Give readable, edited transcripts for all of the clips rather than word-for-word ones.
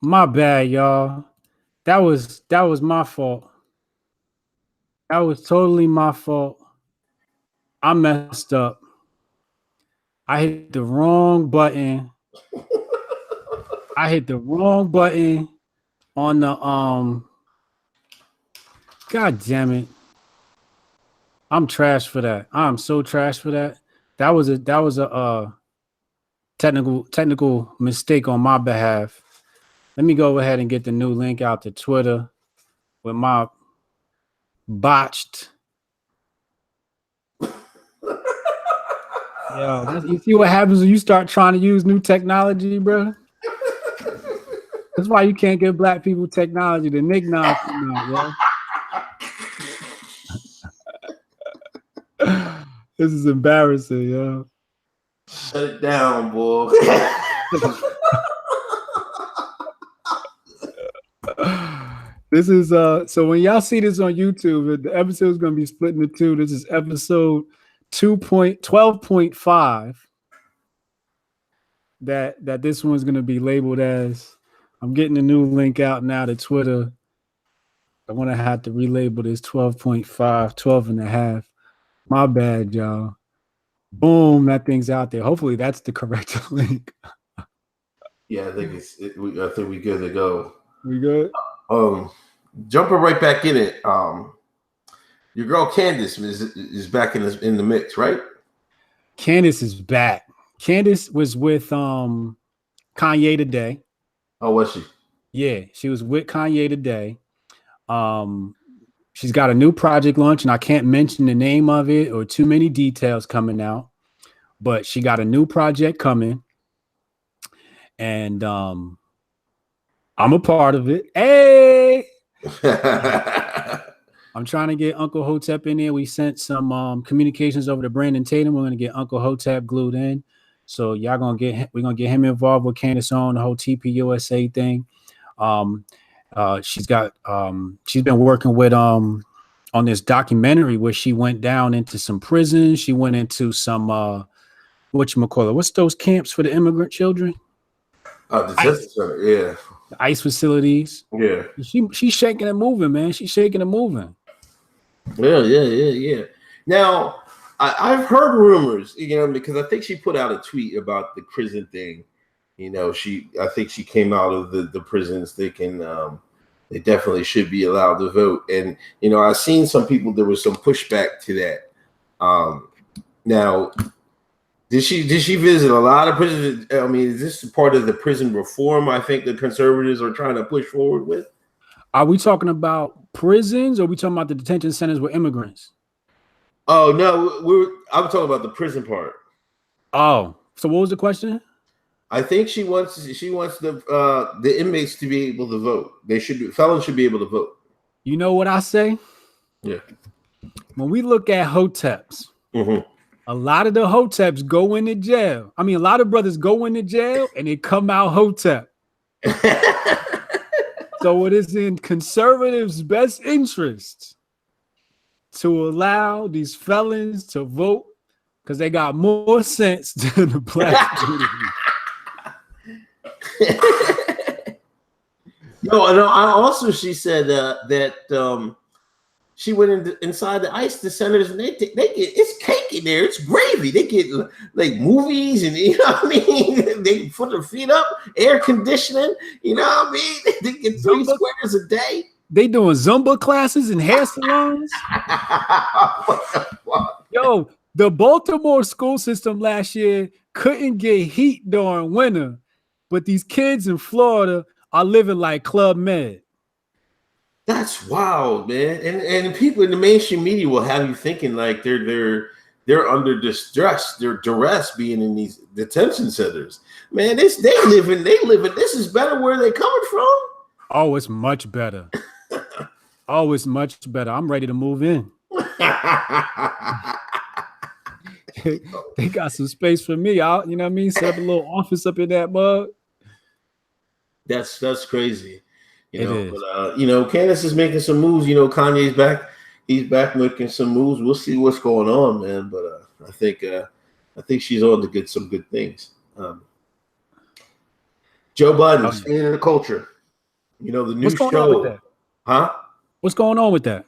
My bad, y'all. That was my fault. That was totally my fault. I messed up. I hit the wrong button. I hit the wrong button on the God damn it. I'm trash for that. I'm so trash for that. That was a technical mistake on my behalf. Let me go ahead and get the new link out to Twitter with my botched. Yo, you see what happens when you start trying to use new technology, bro? That's why you can't give black people technology. The nicknames come out, yo. This is embarrassing, yo. Shut it down, boy. This is so when y'all see this on YouTube, the episode is gonna be split into two. This is episode 2.12.5. That this one's gonna be labeled as. I'm getting a new link out now to Twitter. I want to have to relabel this 12.5, 12 and a half. My bad, y'all. Boom, that thing's out there. Hopefully that's the correct link. Yeah, I think I think we good to go. We good? Jumping right back in it. Your girl Candace is back in the mix, right? Candace is back. Candace was with Kanye today. Oh, was she? Yeah, she was with Kanye today. She's got a new project launch, and I can't mention the name of it or too many details coming out, but she got a new project coming, and I'm a part of it. Hey, I'm trying to get Uncle Hotep in there. We sent some communications over to Brandon Tatum. We're gonna get Uncle Hotep glued in. So we're gonna get him involved with Candace on the whole TPUSA thing. She's been working with on this documentary where she went down into some prisons. She went into some whatchamacallit, what's those camps for the immigrant children? Detention center, yeah. The ICE facilities. Yeah. She's shaking and moving, man. She's shaking and moving. Yeah. Now, I've heard rumors, because I think she put out a tweet about the prison thing. I think she came out of the prisons thinking they definitely should be allowed to vote. And, I've seen some people, there was some pushback to that. Now, did she visit a lot of prisons? I mean, is this part of the prison reform I think the conservatives are trying to push forward with? Are we talking about prisons or are we talking about the detention centers with immigrants? Oh, no, I'm talking about the prison part. Oh, so what was the question? I think she wants the inmates to be able to vote. Felons should be able to vote. You know what I say? Yeah. When we look at Hoteps, a lot of the Hoteps go into jail. I mean, a lot of brothers go into jail and they come out Hotep. So it is in conservatives' best interest to allow these felons to vote because they got more sense than the black community. She said that she went inside the ICE centers and they get it's cake in there, it's gravy. They get like movies and what I mean. They put their feet up, air conditioning. What I mean. They get 3 squares a day. They doing Zumba classes and hair salons. What the fuck? Yo, the Baltimore school system last year couldn't get heat during winter, but these kids in Florida are living like Club Med. That's wild, man. And people in the mainstream media will have you thinking like they're under distress, they're duress being in these detention centers. Man, they living. This is better where they coming from. Oh, it's much better. Oh, it's much better. I'm ready to move in. They got some space for me out. You know what I mean? Set up a little office up in that mug. That's crazy. But Candace is making some moves. Kanye's back. He's back making some moves. We'll see what's going on, man. But I think she's on to get some good things. Joe Budden, Spinning in the Culture. You know, the new show. Huh? What's going on with that?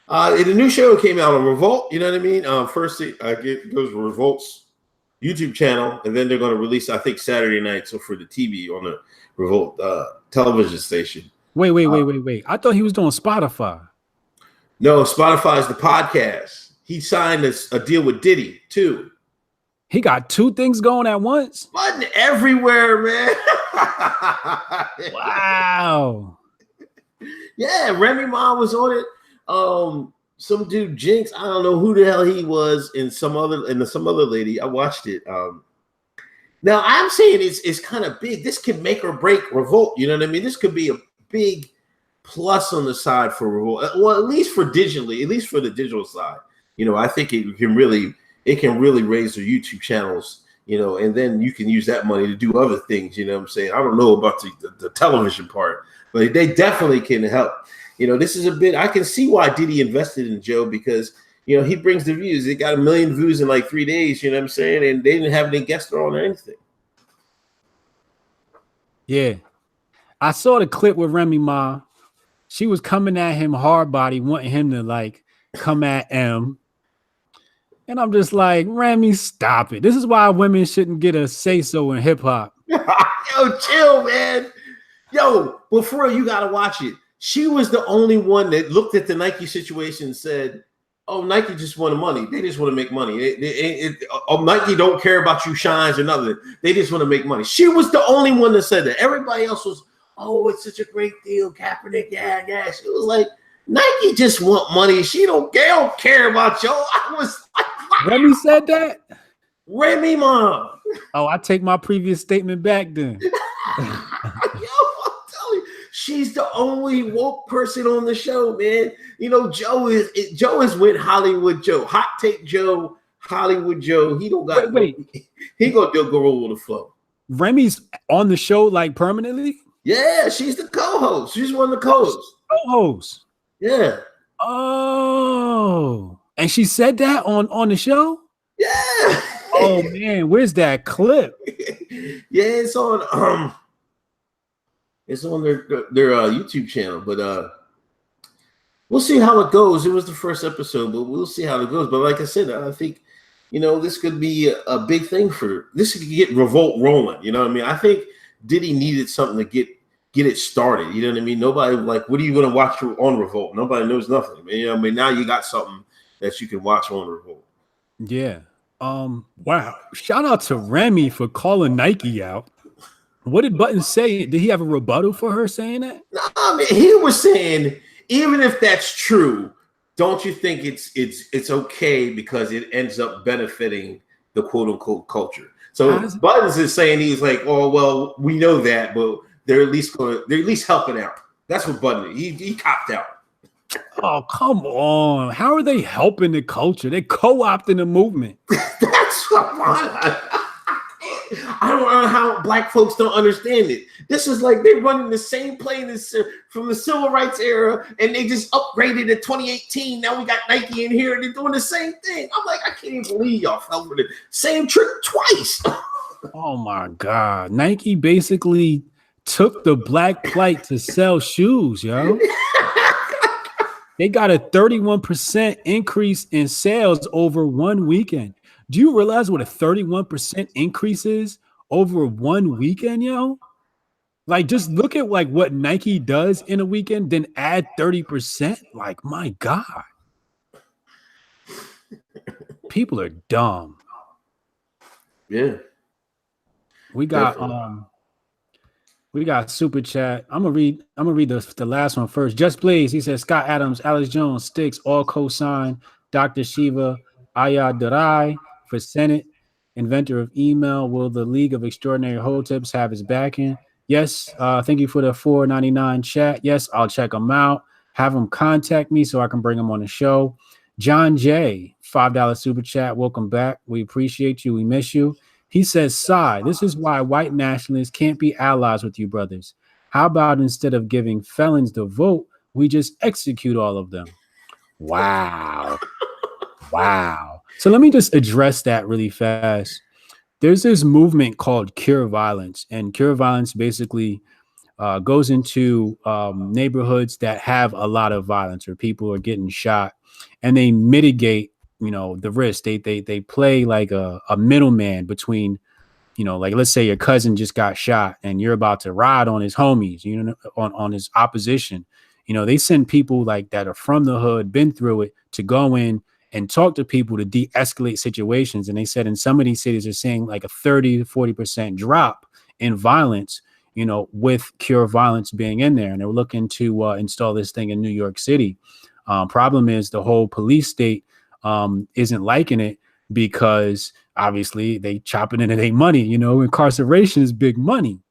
The new show came out on Revolt. You know what I mean? First, it goes to Revolt's YouTube channel, and then they're going to release, I think, Saturday night. So for the TV on the Revolt television station. Wait. I thought he was doing Spotify. No, Spotify is the podcast. He signed a deal with Diddy too. He got two things going at once. Budden everywhere, man. Wow. Yeah, Remy Ma was on it. Some dude Jinx, I don't know who the hell he was, and some other lady. I watched it. Now I'm saying it's kind of big. This could make or break Revolt. You know what I mean? This could be a big plus on the side for Revolt. Well, at least for the digital side. You know, I think it can really raise their YouTube channels. You know, and then you can use that money to do other things. You know what I'm saying? I don't know about the television part, but they definitely can help. You know, this is a bit, I can see why Diddy invested in Joe because, you know, he brings the views. They got 1 million views in like 3 days, you know what I'm saying? And they didn't have any guests on or anything. Yeah. I saw the clip with Remy Ma. She was coming at him hard body, wanting him to like come at M. And I'm just like, Remy, stop it. This is why women shouldn't get a say-so in hip-hop. Yo, chill, man. Yo, but for real, you got to watch it. She was the only one that looked at the Nike situation and said, oh, Nike just wanted money. They just want to make money. Nike don't care about you shines or nothing. They just want to make money. She was the only one that said that. Everybody else was, oh, it's such a great deal, Kaepernick. Yeah. She was like, Nike just want money. They don't care about you. I was like, Remy said that? Remy Ma. Oh, I take my previous statement back then. She's the only woke person on the show, man. You know, Joe is with Hollywood Joe, Hot Take Joe, Hollywood Joe. He don't got he gonna go roll with the flow. Remy's on the show like permanently? Yeah, she's the co-host. She's one of the co-hosts. Co-host. Yeah. Oh, and she said that on the show? Yeah. Oh man, where's that clip? Yeah, it's on their YouTube channel, but we'll see how it goes. It was the first episode, but we'll see how it goes. But like I said, I think, you know, this could be a big thing this could get Revolt rolling. You know what I mean? I think Diddy needed something to get it started. You know what I mean? Nobody like, what are you going to watch on Revolt? Nobody knows nothing. You know what I mean? Now you got something that you can watch on Revolt. Yeah. Wow. Shout out to Remy for calling Nike out. What did Budden say? Did he have a rebuttal for her saying that? No, I mean, he was saying, even if that's true, don't you think it's okay because it ends up benefiting the quote unquote culture? So Budden is saying, he's like, oh well, we know that, but they're at least helping out. That's what Budden did. He copped out. Oh, come on. How are they helping the culture? They're co-opting the movement. That's what I don't know how black folks don't understand it. This is like they're running the same plane as from the civil rights era, and they just upgraded in 2018. Now we got Nike in here, and they're doing the same thing. I'm like, I can't even believe y'all fell for the same trick twice. Oh my God. Nike basically took the black plight to sell shoes, yo. They got a 31% increase in sales over one weekend. Do you realize what a 31% increase is over one weekend, yo? Like, just look at like what Nike does in a weekend, then add 30%. Like, my God. People are dumb. Yeah. We got super chat. I'm gonna read the last one first. Just Blaze, he says Scott Adams, Alex Jones, Sticks, all co-sign, Dr. Shiva, Ayadarai for Senate, inventor of email. Will the League of Extraordinary Hoteps have his backing? Yes. Thank you for the $4.99 chat. Yes, I'll check them out. Have them contact me so I can bring them on the show. John J, $5 super chat. Welcome back. We appreciate you. We miss you. He says, Sai, this is why white nationalists can't be allies with you brothers. How about instead of giving felons the vote, we just execute all of them? Wow. Wow. So let me just address that really fast. There's this movement called Cure Violence, and Cure Violence basically goes into neighborhoods that have a lot of violence, or people are getting shot, and they mitigate, the risk. They play like a middleman between, like let's say your cousin just got shot and you're about to ride on his homies, on his opposition. They send people like that are from the hood, been through it, to go in and talk to people to de-escalate situations. And they said in some of these cities they're seeing like a 30 to 40% drop in violence, with Cure Violence being in there. And they're looking to install this thing in New York City. Problem is the whole police state isn't liking it, because obviously they chopping into their money. Incarceration is big money.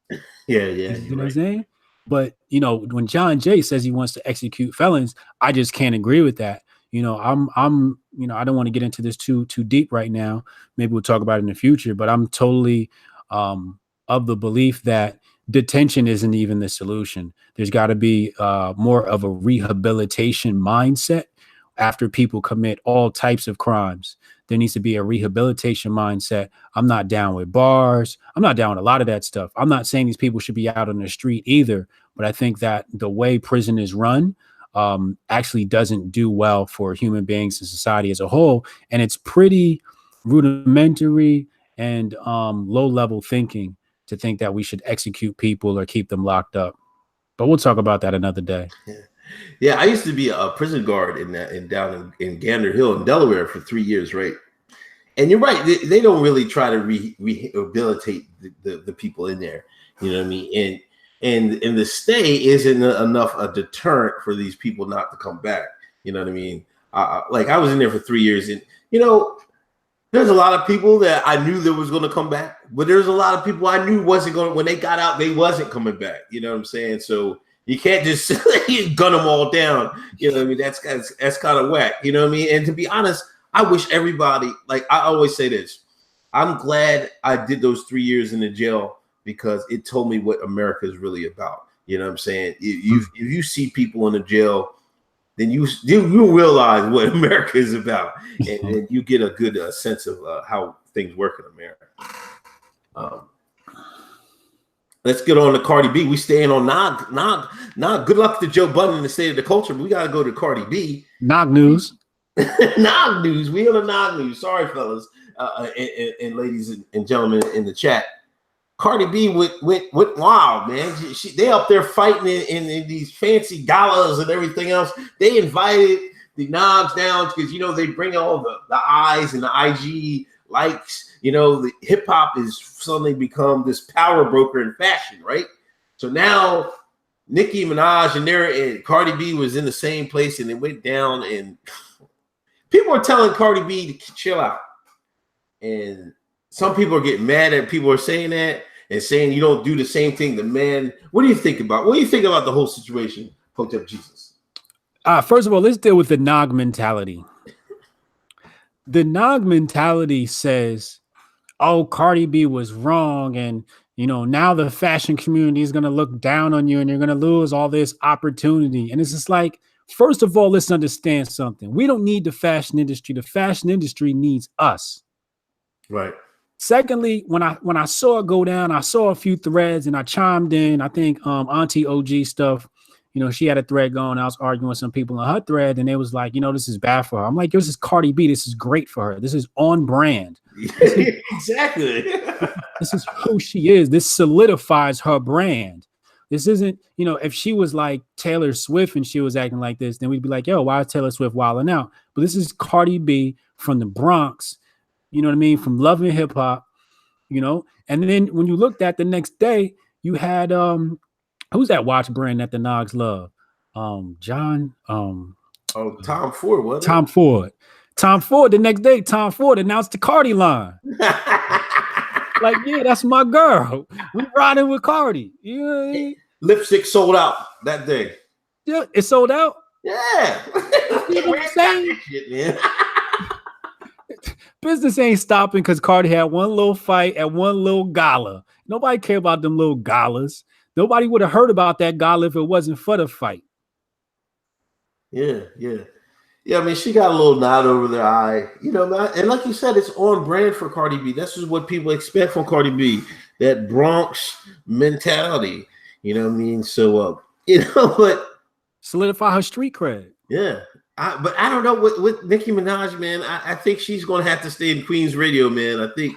Yeah. You know what I'm saying? But when John Jay says he wants to execute felons, I just can't agree with that. I'm I don't want to get into this too deep right now. Maybe we'll talk about it in the future, but I'm totally of the belief that detention isn't even the solution. There's got to be more of a rehabilitation mindset after people commit all types of crimes. There needs to be a rehabilitation mindset. I'm not down with bars. I'm not down with a lot of that stuff. I'm not saying these people should be out on the street either, but I think that the way prison is run actually doesn't do well for human beings and society as a whole. And it's pretty rudimentary and low-level thinking to think that we should execute people or keep them locked up. But we'll talk about that another day. Yeah, I used to be a prison guard down in Gander Hill in Delaware for 3 years, right? And you're right; they don't really try to rehabilitate the people in there. You know what I mean? And the stay isn't enough a deterrent for these people not to come back. You know what I mean? Like I was in there for 3 years, and there's a lot of people that I knew that was going to come back, but there's a lot of people I knew wasn't going. When they got out, they wasn't coming back. You know what I'm saying? So you can't just gun them all down. You know what I mean? That's kind of whack. You know what I mean? And to be honest, I wish everybody, like I always say this, I'm glad I did those 3 years in the jail, because it told me what America is really about. You know what I'm saying? If you see people in the jail, then you realize what America is about, and you get a good sense of how things work in America. Let's get on to Cardi B. We staying on Nog. Good luck to Joe Budden in the state of the culture, but we got to go to Cardi B. Nog news. Nog news. We on the Nog news. Sorry, fellas and ladies and gentlemen in the chat. Cardi B went wild, man. They up there fighting in these fancy galas and everything else. They invited the Nogs down because they bring all the eyes and the IG likes. The hip hop is suddenly become this power broker in fashion, right? So now Nicki Minaj and Cardi B was in the same place, and they went down, and people are telling Cardi B to chill out. And some people are getting mad at people are saying that and saying you don't do the same thing. The man, what do you think about the whole situation, Hotep Jesus? First of all, let's deal with the Nog mentality. The Nog mentality says, oh, Cardi B was wrong, and now the fashion community is going to look down on you and you're going to lose all this opportunity. And it's just like, first of all, let's understand something. We don't need the fashion industry. The fashion industry needs us. Right. Secondly, when I saw it go down, I saw a few threads and I chimed in. I think Auntie OG stuff, she had a thread going. I was arguing with some people on her thread, and they was like, this is bad for her. I'm like, this is Cardi B. This is great for her. This is on brand. Exactly. This is who she is. This solidifies her brand. This isn't, if she was like Taylor Swift and she was acting like this, then we'd be like, yo, why is Taylor Swift wilding out? But this is Cardi B from the Bronx, you know what I mean? From loving hip hop, and then when you looked at the next day, you had, who's that watch brand that the Nogs love? Tom Ford, wasn't it? Tom Ford. Tom Ford, the next day, Tom Ford announced the Cardi line. Like, yeah, that's my girl. We riding with Cardi. You know what I mean? Lipstick sold out that day. Yeah, it sold out. Yeah. Shit, man. Business ain't stopping because Cardi had one little fight at one little gala. Nobody care about them little galas. Nobody would have heard about that gala if it wasn't for the fight. Yeah. Yeah, I mean, she got a little nod over their eye, you know, man. And like you said, it's on brand for Cardi B. That's just what people expect from Cardi B, that Bronx mentality. You know what I mean? So, but Solidify her street cred. yeah. But I don't know with Nicki Minaj, man. I think she's going to have to stay in Queens radio, man. I think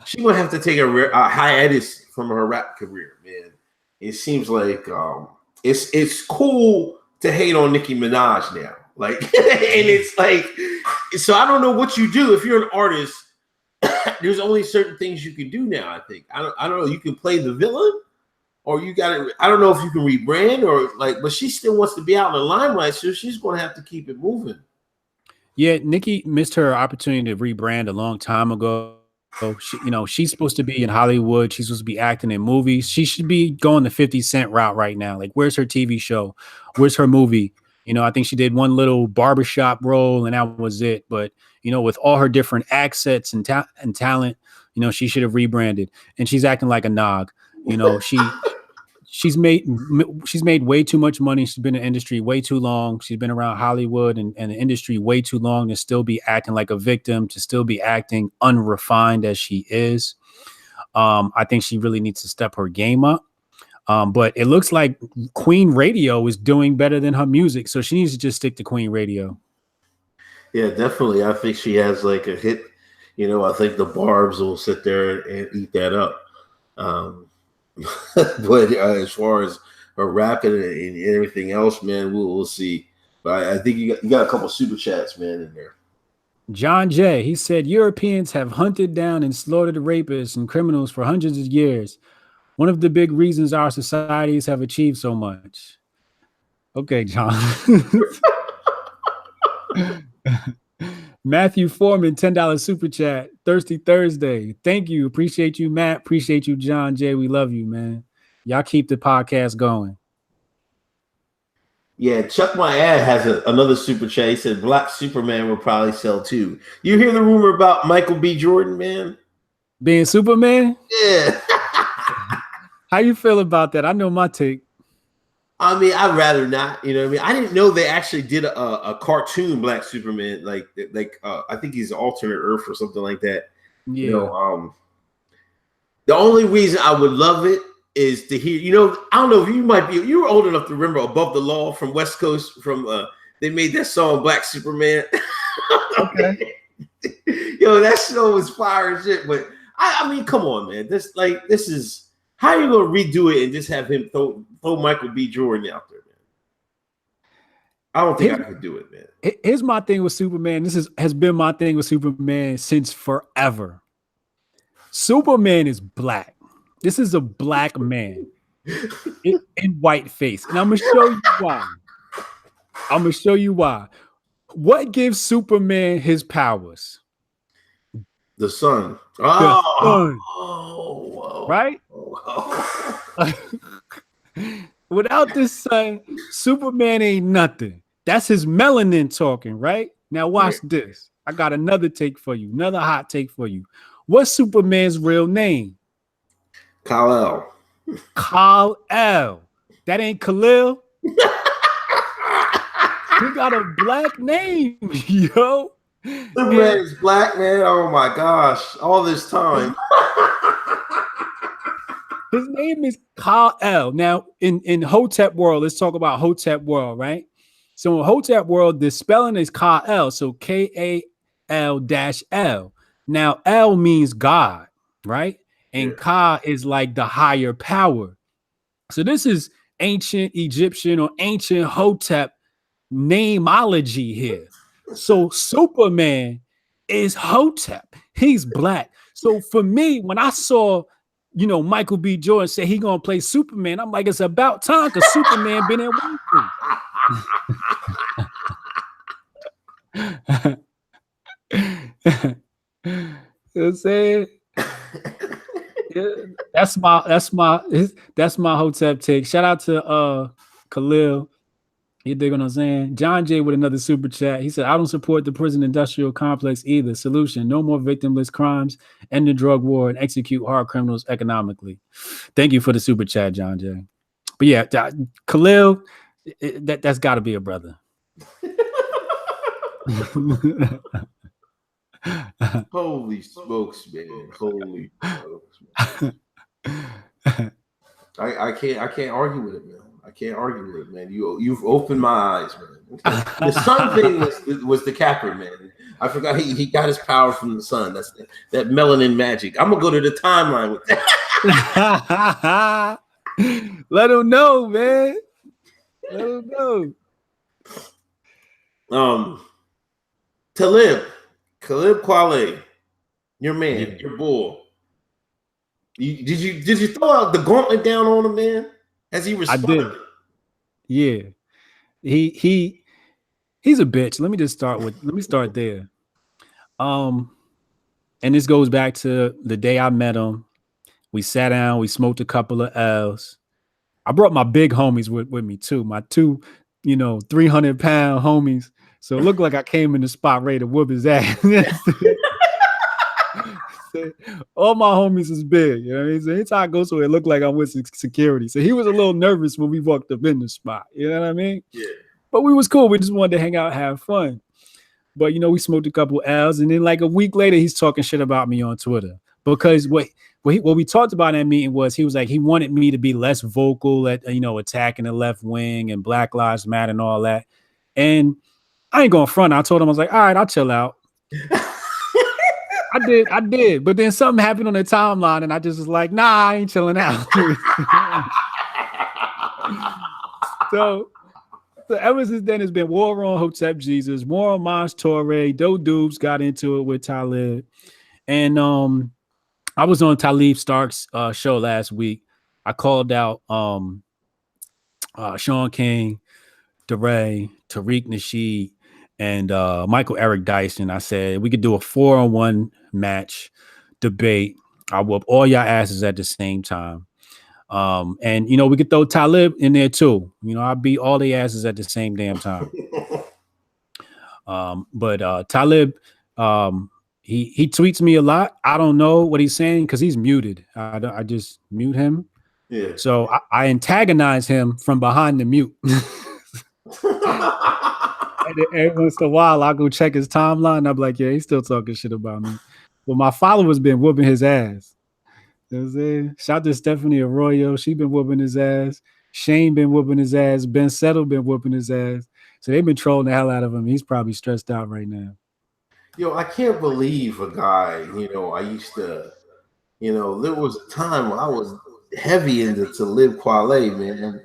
she's going to have to take a hiatus from her rap career, man. It seems like it's cool to hate on Nicki Minaj now. Like, and it's like, so I don't know what you do if you're an artist. There's only certain things you can do now. I think I don't know. You can play the villain, or you got to. I don't know if you can rebrand or like, but she still wants to be out in the limelight, so she's going to have to keep it moving. Yeah, Nicki missed her opportunity to rebrand a long time ago. She, she's supposed to be in Hollywood. She's supposed to be acting in movies. She should be going the 50 Cent route right now. Like, where's her TV show? Where's her movie? I think she did one little barbershop role and that was it. But, with all her different accents and talent, she should have rebranded. And she's acting like a nog. She's made way too much money. She's been in the industry way too long. She's been around Hollywood and the industry way too long to still be acting like a victim, to still be acting unrefined as she is. I think she really needs to step her game up. But it looks like Queen Radio is doing better than her music. So she needs to just stick to Queen Radio. Yeah, definitely. I think she has like a hit. I think the Barbs will sit there and eat that up. But as far as her rapping and everything else, man, we'll see. But I think you got a couple super chats, man, in there. John Jay, he said Europeans have hunted down and slaughtered rapists and criminals for hundreds of years. One of the big reasons our societies have achieved so much. Okay, John. Matthew Foreman, $10 super chat. Thirsty Thursday. Thank you. Appreciate you, Matt. Appreciate you, John Jay. We love you, man. Y'all keep the podcast going. Yeah, Chuck My Ad has another super chat. He said Black Superman will probably sell too. You hear the rumor about Michael B. Jordan, man? Being Superman? Yeah. How you feel about that? I know my take. I mean, I'd rather not. You know what I mean? I didn't know they actually did a cartoon Black Superman. Like I think he's alternate Earth or something like that. Yeah. The only reason I would love it is to hear. I don't know if you were old enough to remember Above the Law from West Coast. They made that song Black Superman. Okay. That show was fire as shit. But I mean, come on, man. This is. How are you gonna redo it and just have him throw Michael B. Jordan out there, man? I don't think I could do it, man. Here's my thing with Superman. This has been my thing with Superman since forever. Superman is black. This is a black man in white face, and I'm gonna show you why. What gives Superman his powers? The sun. The sun. Right? Without this sun, Superman ain't nothing. That's his melanin talking, right? Now watch this. I got another take for you. Another hot take for you. What's Superman's real name? Kal-El. Kal-El. That ain't Khalil. He got a black name, yo. Superman is black, man. Oh my gosh. All this time. His name is Kal-El. Now, in Hotep world, let's talk about Hotep world, right? So in Hotep world, the spelling is Kal-El, so K-A-L-L. Now, L means God, right? And Ka is like the higher power. So this is ancient Egyptian or ancient Hotep nameology here. So Superman is Hotep. He's black. So for me, when I saw Michael B. Jordan say he gonna play Superman, I'm like, it's about time because Superman been in one thing. You know what I'm saying? Yeah, that's my Hotep take. Shout out to Khalil. You dig what I'm saying? John Jay with another super chat. He said, I don't support the prison industrial complex either. Solution, no more victimless crimes, end the drug war, and execute hard criminals economically. Thank you for the super chat, John Jay. But yeah, Khalil, that's got to be a brother. Holy smokes, man! Holy smokes. I can't argue with it, man. I can't argue with it, man. You've opened my eyes, man. The sun thing was the capper, man. I forgot he got his power from the sun. That's that melanin magic. I'm gonna go to the timeline with that. Let him know, man. Let him know. Talib Kweli, your man, your bull. Did you throw out the gauntlet down on him, man? As he responded? I did. Yeah. He's a bitch. Let me start there. And this goes back to the day I met him. We sat down, we smoked a couple of L's. I brought my big homies with me too. My two, 300-pound homies. So it looked like I came in the spot ready to whoop his ass. All my homies is big. You know what I mean? So anytime I go somewhere, it looked like I'm with security. So he was a little nervous when we walked up in the spot. You know what I mean? Yeah. But we was cool. We just wanted to hang out, have fun. But, we smoked a couple L's. And then like a week later, he's talking shit about me on Twitter. Because what we talked about in that meeting was he was like, he wanted me to be less vocal at, attacking the left wing and Black Lives Matter and all that. And I ain't going front. I told him, I was like, all right, I'll chill out. I did. But then something happened on the timeline and I just was like, nah, I ain't chilling out. So ever since then, it's been war on Hotep Jesus, war on Mons Torre. Doe Dubes got into it with Talib. And I was on Talib Stark's show last week. I called out Sean King, DeRay, Tariq Nasheed, and Michael Eric Dyson. I said we could do a 4-on-1 match debate. I whoop all y'all asses at the same time. And we could throw Talib in there too. I beat all the asses at the same damn time. But Talib, he tweets me a lot. I don't know what he's saying because he's muted. I just mute him. Yeah. So I antagonize him from behind the mute. And every once in a while, I'll go check his timeline. I'll be like, yeah, he's still talking shit about me. But my followers been whooping his ass. You know what I'm saying? Shout to Stephanie Arroyo. She been whooping his ass. Shane been whooping his ass. Ben Settle been whooping his ass. So they've been trolling the hell out of him. He's probably stressed out right now. I can't believe a guy, I used to, there was a time when I was heavy into Talib Kweli, man.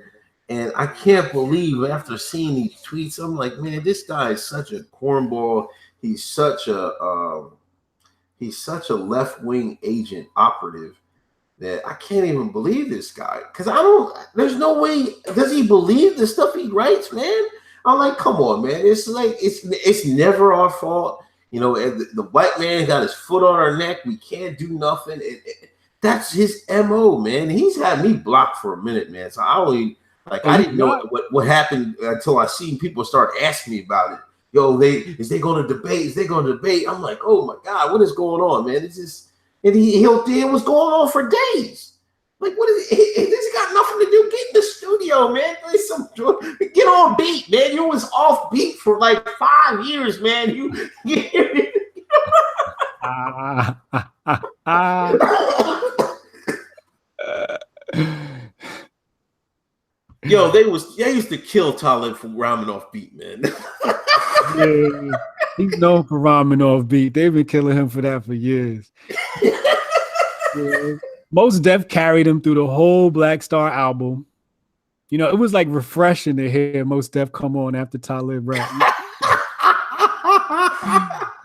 And I can't believe after seeing these tweets, I'm like, man, this guy is such a cornball. He's such a left-wing agent operative that I can't even believe this guy. Because there's no way, does he believe the stuff he writes, man? I'm like, come on, man. It's like, it's never our fault. The white man got his foot on our neck. We can't do nothing. That's his MO, man. He's had me blocked for a minute, man. So I didn't know what happened until I seen people start asking me about it. Is they going to debate? Is they going to debate? I'm like, oh my God, what is going on, man? It's just, and it was going on for days. Like, what is it? This got nothing to do. Get in the studio, man. Get on beat, man. You was off beat for like 5 years, man. They used to kill Talib for rhyming off beat, man. Yeah, he's known for rhyming off beat. They've been killing him for that for years. Yeah. Mos Def carried him through the whole Black Star album. It was like refreshing to hear Mos Def come on after Talib rap.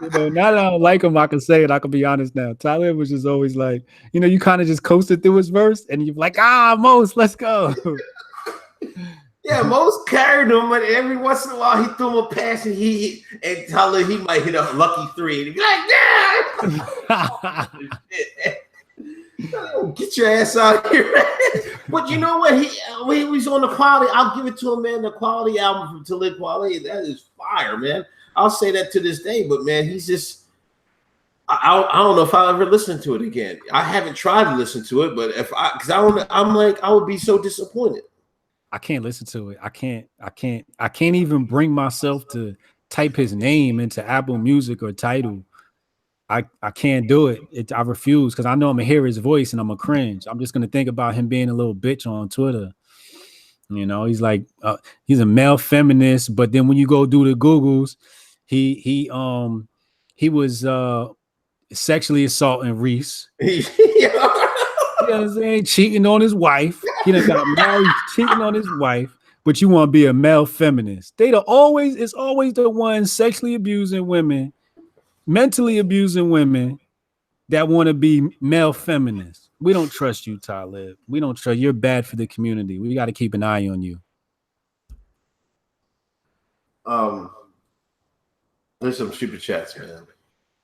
Now that I don't like him, I can say it. I can be honest now. Talib was just always like, you kind of just coasted through his verse, and you're like, Mos, let's go. Yeah, Mos carried him, but every once in a while he threw him a pass, and Talib, he might hit a lucky 3, and he'd be like, get your ass out here. But you know what? When he was on the quality, I'll give it to him, man. The quality album from Talib Kweli, that is fire, man. I'll say that to this day, but man, he's just, I don't know if I'll ever listen to it again. I haven't tried to listen to it, but I would be so disappointed. I can't listen to it. I can't even bring myself to type his name into Apple Music or Tidal. I can't do it. I refuse because I know I'm gonna hear his voice and I'm gonna cringe. I'm just gonna think about him being a little bitch on Twitter. You know, he's like he's a male feminist, but then when you go do the Googles, he was sexually assaulting Reese. You know what I'm saying? Cheating on his wife. He done got married, cheating on his wife, but you want to be a male feminist. It's always the ones sexually abusing women, mentally abusing women that want to be male feminists. We don't trust you, Talib. We don't trust. You're bad for the community. We got to keep an eye on you. There's some super chats, man.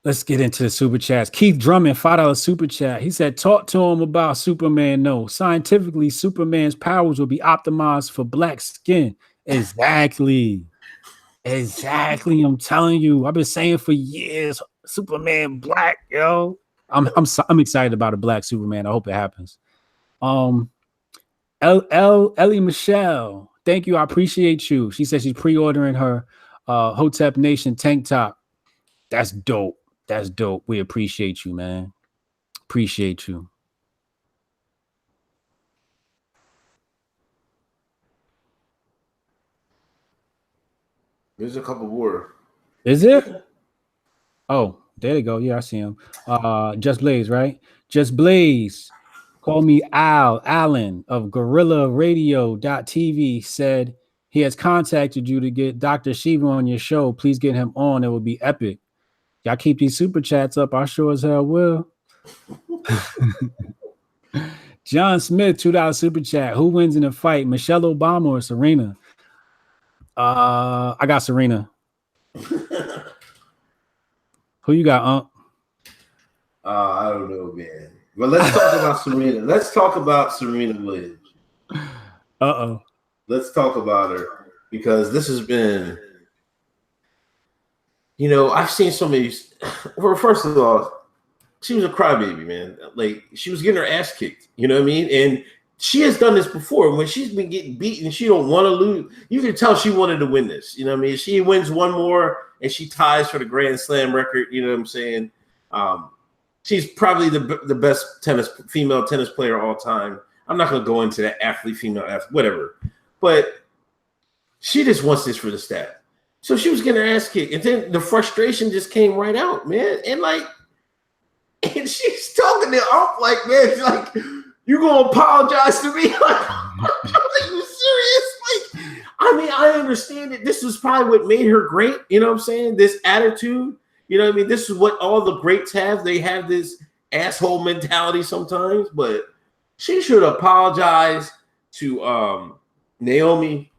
Let's get into the super chats. Keith Drummond, $5 super chat. He said, talk to him about Superman. No, scientifically, Superman's powers will be optimized for black skin. Exactly. I'm telling you. I've been saying for years, Superman black, yo. I'm excited about a black Superman. I hope it happens. Ellie Michelle, thank you. I appreciate you. She said she's pre-ordering her Hotep Nation tank top. That's dope. That's dope. We appreciate you, man. Appreciate you. There's a couple more. Is it? Oh, there you go. Yeah, I see him. Just Blaze, right? Just Blaze. Call me Allen of GorillaRadio.tv said he has contacted you to get Dr. Shiva on your show. Please get him on. It would be epic. Y'all keep these super chats up. I sure as hell will. John Smith, $2 super chat. Who wins in a fight, Michelle Obama or Serena? I got Serena. Who you got, I don't know, man. But let's talk about Serena. Let's talk about Serena Williams. Let's talk about her because this has been, you know, I've seen so many. Well, first of all, she was a crybaby, man. Like, she was getting her ass kicked. You know what I mean? And she has done this before. When she's been getting beaten, she don't want to lose. You can tell she wanted to win this. You know what I mean? She wins one more and she ties for the Grand Slam record. You know what I'm saying? She's probably the best female tennis player of all time. I'm not going to go into that female athlete, whatever. But she just wants this for the stat. So she was getting her ass kicked. And then the frustration just came right out, man. And she's talking to Ump like, man, she's like, you going to apologize to me? Like, you serious? Like, I mean, I understand it. This was probably what made her great. You know what I'm saying? This attitude. You know what I mean? This is what all the greats have. They have this asshole mentality sometimes. But she should apologize to Naomi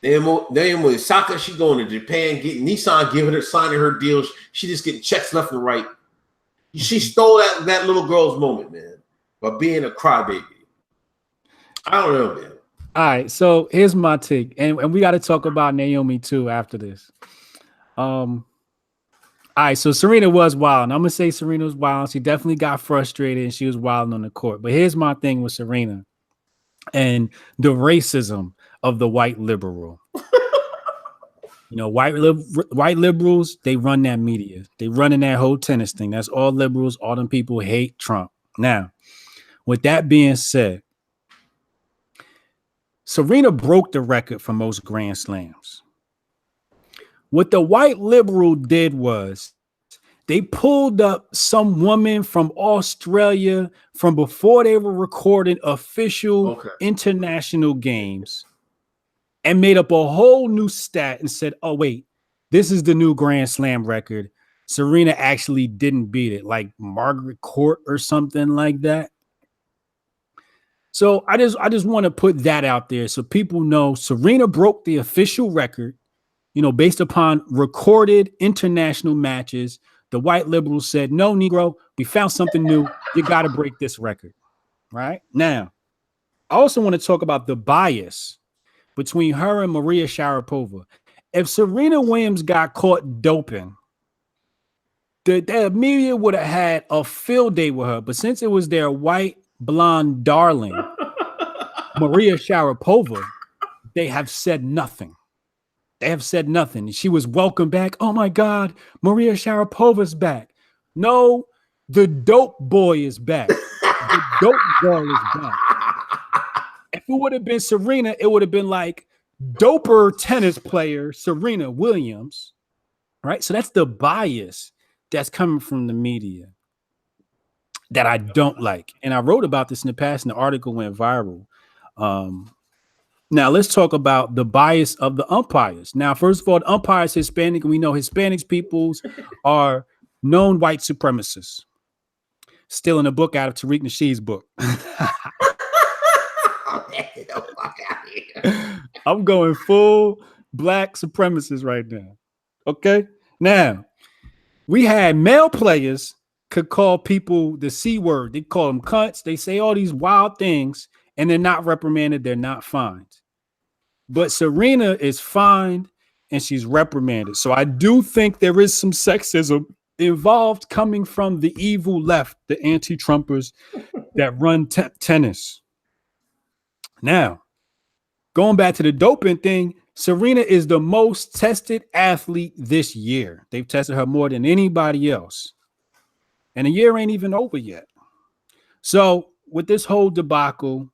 Osaka. She going to Japan, getting Nissan signing her deals. She just getting checks left and right. She stole that little girl's moment, man, by being a crybaby. I don't know, man. All right, so here's my take, and we got to talk about Naomi too after this. All right, so Serena was wild, and I'm gonna say Serena was wild. She definitely got frustrated, and she was wild on the court. But here's my thing with Serena and the racism of the white liberal. You know, white liberals, they run that media. They run in that whole tennis thing. That's all liberals. All them people hate Trump. Now, with that being said, Serena broke the record for most Grand Slams. What the white liberal did was they pulled up some woman from Australia from before they were recording official international games and made up a whole new stat and said, oh, wait, this is the new Grand Slam record. Serena actually didn't beat it, like Margaret Court or something like that. So I just want to put that out there so people know Serena broke the official record, you know, based upon recorded international matches. The white liberals said, no, Negro, we found something new. You got to break this record. Right now, I also want to talk about the bias between her and Maria Sharapova. If Serena Williams got caught doping, the media would have had a field day with her. But since it was their white blonde darling, Maria Sharapova, they have said nothing. They have said nothing. She was welcomed back. Oh my God, Maria Sharapova's back. No, the dope boy is back. The dope girl is back. If it would have been Serena, it would have been like doper tennis player Serena Williams, right? So that's the bias that's coming from the media that I don't like. And I wrote about this in the past, and the article went viral. Now let's talk about the bias of the umpires. Now, first of all, the umpires Hispanic, and we know Hispanics peoples are known white supremacists. Stealing a book out of Tariq Nasheed's book. I'm going full black supremacist right now. Okay. Now, we had male players could call people the C word. They call them cunts. They say all these wild things, and they're not reprimanded. They're not fined. But Serena is fined and she's reprimanded. So I do think there is some sexism involved coming from the evil left, the anti-Trumpers that run tennis. Now, going back to the doping thing, Serena is the most tested athlete this year. They've tested her more than anybody else. And the year ain't even over yet. So with this whole debacle,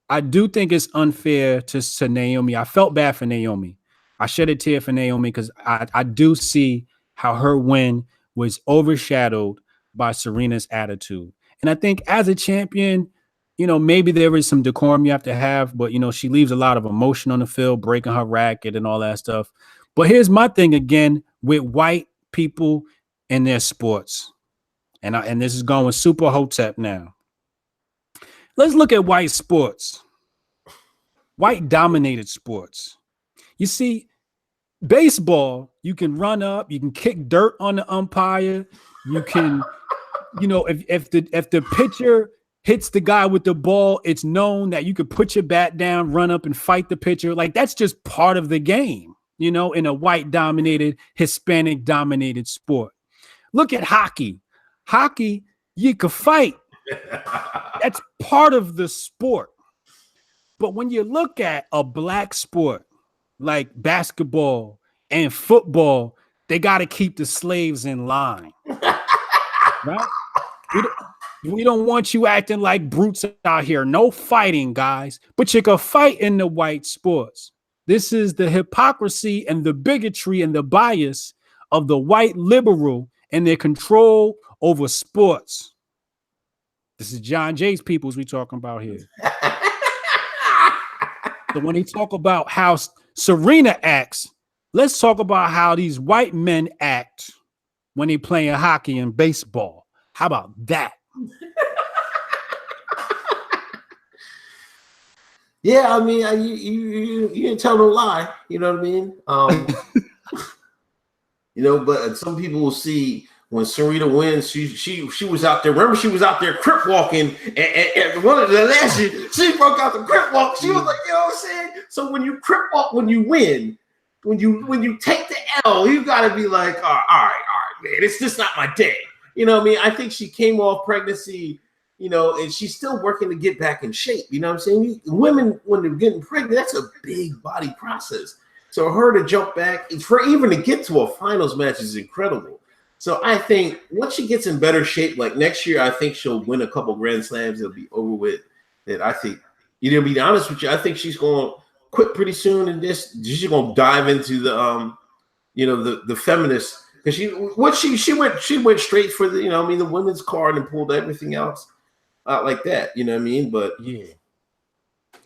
I do think it's unfair to Naomi. I felt bad for Naomi. I shed a tear for Naomi because I do see how her win was overshadowed by Serena's attitude. And I think as a champion, you know, maybe there is some decorum you have to have, but, you know, she leaves a lot of emotion on the field, breaking her racket and all that stuff. But here's my thing again with white people in their sports. And this is going super Hotep now. Let's look at white sports, white dominated sports. You see, baseball, you can run up, you can kick dirt on the umpire. You can, you know, if the pitcher hits the guy with the ball, it's known that you could put your bat down, run up and fight the pitcher. Like that's just part of the game, you know, in a white dominated, Hispanic dominated sport. Look at hockey. Hockey, you could fight. That's part of the sport. But when you look at a black sport like basketball and football, they got to keep the slaves in line. Right? We don't want you acting like brutes out here. No fighting, guys. But you can fight in the white sports. This is the hypocrisy and the bigotry and the bias of the white liberal and their control over sports. This is John Jay's peoples we talking about here. So when they talk about how Serena acts, let's talk about how these white men act when they playing hockey and baseball. How about that? Yeah, I mean, you didn't tell no lie. You know what I mean? You know, but some people will see when Serena wins, she was out there. Remember, she was out there crip walking, and one of the last year, she broke out the crip walk. She was like, you know what I'm saying? So when you crip walk, when you win, when you take the L, you got to be like, all right, man, it's just not my day. You know what I mean? I think she came off pregnancy, you know, and she's still working to get back in shape. You know what I'm saying? Women, when they're getting pregnant, that's a big body process. So her to jump back, for even to get to a finals match is incredible. So I think once she gets in better shape, like next year, I think she'll win a couple Grand Slams. It'll be over with. And I think, you know, to be honest with you, I think she's going to quit pretty soon. And she's going to dive into the, you know, the feminist, because she went straight for the, you know, I mean, the women's card and pulled everything else out like that. You know what I mean? But yeah,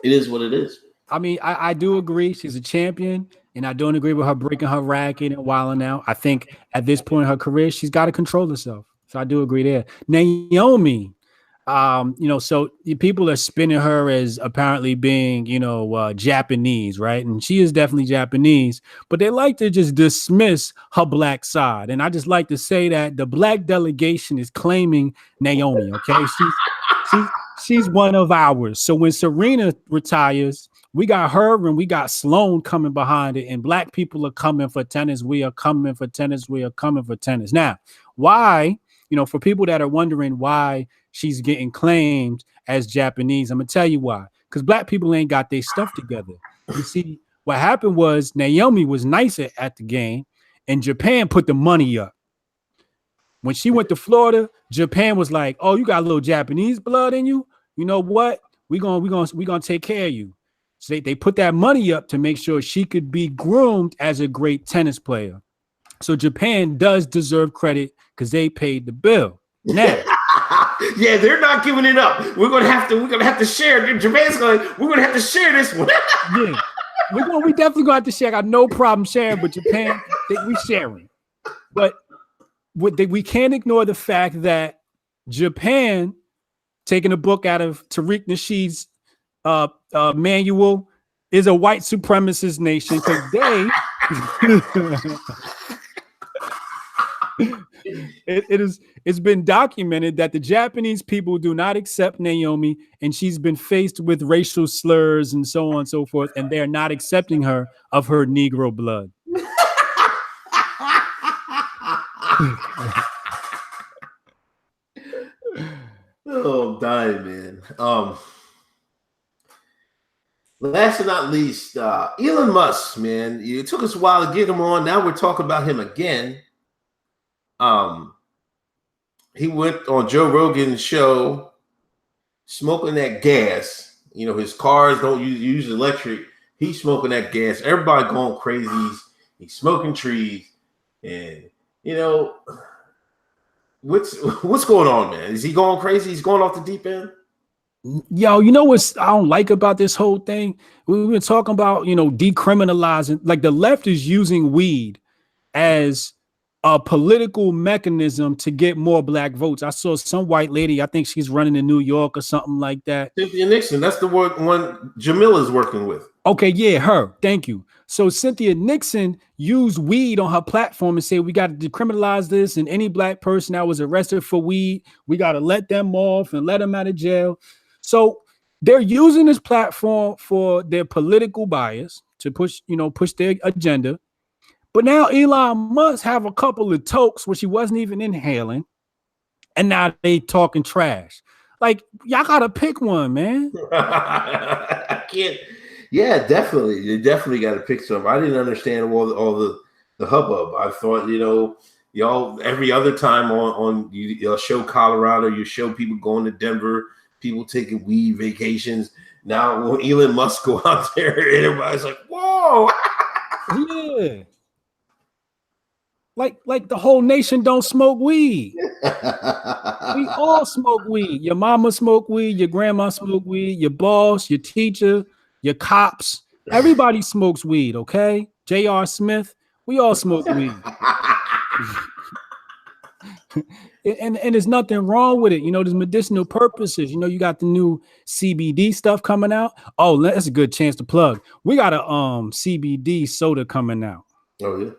it is what it is. I mean, I do agree she's a champion, and I don't agree with her breaking her racket and wilding out. I think at this point in her career, she's got to control herself. So I do agree there. Naomi, you know, so people are spinning her as apparently being, you know, Japanese, right? And she is definitely Japanese, but they like to just dismiss her black side. And I just like to say that the black delegation is claiming Naomi, okay? She's one of ours. So when Serena retires, we got her and we got Sloan coming behind it, and black people are coming for tennis. We are coming for tennis. We are coming for tennis. Now, why, you know, for people that are wondering why she's getting claimed as Japanese, I'm going to tell you why. Because black people ain't got their stuff together. You see, What happened was Naomi was nicer at the game, and Japan put the money up. When she went to Florida, Japan was like, "Oh, you got a little Japanese blood in you. You know what? We're gonna take care of you." So they put that money up to make sure she could be groomed as a great tennis player. So Japan does deserve credit because they paid the bill. Now, yeah, they're not giving it up. We're gonna have to share. Japan's we're gonna have to share this one. Yeah, we definitely gonna have to share. I got no problem sharing, but Japan, we sharing. But we can't ignore the fact that Japan, taking a book out of Tariq Nasheed's manual, is a white supremacist nation because they it's been documented that the Japanese people do not accept Naomi, and she's been faced with racial slurs and so on and so forth, and they're not accepting her of her Negro blood. Oh, I'm dying, man. Last but not least, Elon Musk, man. It took us a while to get him on. Now we're talking about him again. He went on Joe Rogan's show smoking that gas. You know, his cars don't use electric. He's smoking that gas. Everybody going crazy. He's smoking trees. And, you know, what's going on, man? Is he going crazy? He's going off the deep end? Yo, you know what I don't like about this whole thing? We've been talking about, you know, decriminalizing. Like the left is using weed as a political mechanism to get more black votes. I saw some white lady, I think she's running in New York or something like that. Cynthia Nixon, that's the one Jamila's working with. Okay, yeah, her. Thank you. So Cynthia Nixon used weed on her platform and said, we got to decriminalize this, and any black person that was arrested for weed, we got to let them off and let them out of jail. So they're using this platform for their political bias to push their agenda. But now Elon Musk have a couple of tokes which he wasn't even inhaling, and now they talking trash. Like, y'all gotta pick one, man. I can't. Yeah, definitely. You definitely got to pick some. I didn't understand all the hubbub. I thought, you know, y'all every other time on you show Colorado, you show people going to Denver, people taking weed vacations. Now when Elon Musk go out there, everybody's like, whoa. Yeah. Like the whole nation don't smoke weed. We all smoke weed. Your mama smoke weed, your grandma smoke weed, your boss, your teacher, your cops. Everybody smokes weed, okay? J.R. Smith, we all smoke weed. and there's nothing wrong with it. You know, there's medicinal purposes. You know, you got the new CBD stuff coming out. Oh, that's a good chance to plug. We got a CBD soda coming out. Oh, yeah.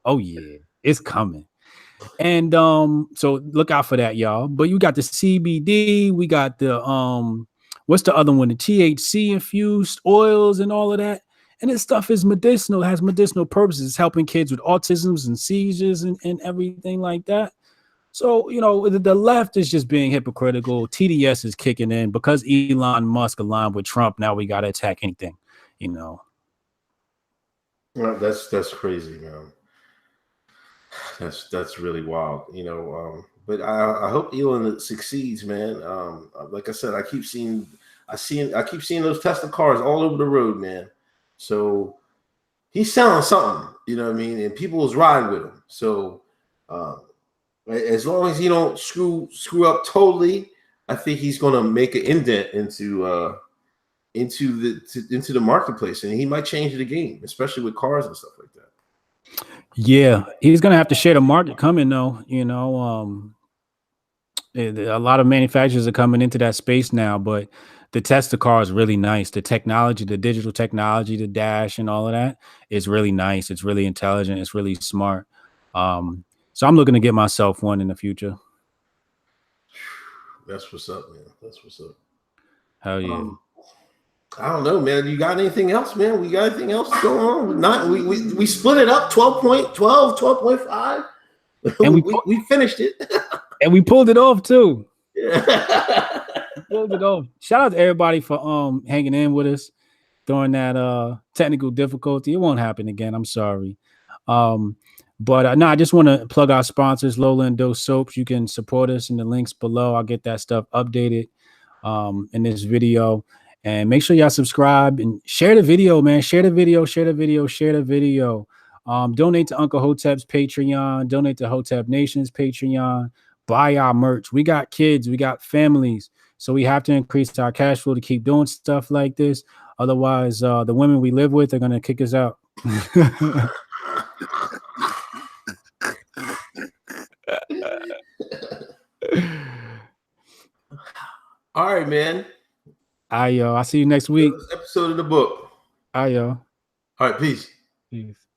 Oh, yeah. It's coming. And so look out for that, y'all. But you got the CBD, we got the what's the other one? The THC infused oils and all of that. And this stuff is medicinal, has medicinal purposes. It's helping kids with autisms and seizures and everything like that. So, you know, the left is just being hypocritical. TDS is kicking in because Elon Musk aligned with Trump. Now we got to attack anything, you know. Well, that's crazy, man. That's really wild, you know. But I hope Elon succeeds, man. Like I said, I keep seeing those Tesla cars all over the road, man. So he's selling something, you know what I mean, and people is riding with him. So as long as he don't screw up totally, I think he's gonna make an indent into the marketplace, and he might change the game, especially with cars and stuff like that. Yeah, he's gonna have to share the market coming though. You know, a lot of manufacturers are coming into that space now, but the Tesla car is really nice. The technology, the digital technology, the dash and all of that is really nice. It's really intelligent. It's really smart. So I'm looking to get myself one in the future. That's what's up, man. That's what's up. Hell yeah. I don't know, man. You got anything else, man? We got anything else going on? We split it up 12.5. And we finished it. And we pulled it off too. Yeah. Pulled it off. Shout out to everybody for hanging in with us. during that technical difficulty. It won't happen again. I'm sorry. But no, I just want to plug our sponsors, Lola and Dose Soaps. You can support us in the links below. I'll get that stuff updated in this video. And make sure y'all subscribe and share the video, man. Share the video, share the video, share the video. Donate to Uncle Hotep's Patreon. Donate to Hotep Nation's Patreon. Buy our merch. We got kids. We got families. So we have to increase our cash flow to keep doing stuff like this. Otherwise, the women we live with are going to kick us out. All right, man. All right, yo. I'll see you next week. Episode of the book. All right, yo. All right, peace. Peace.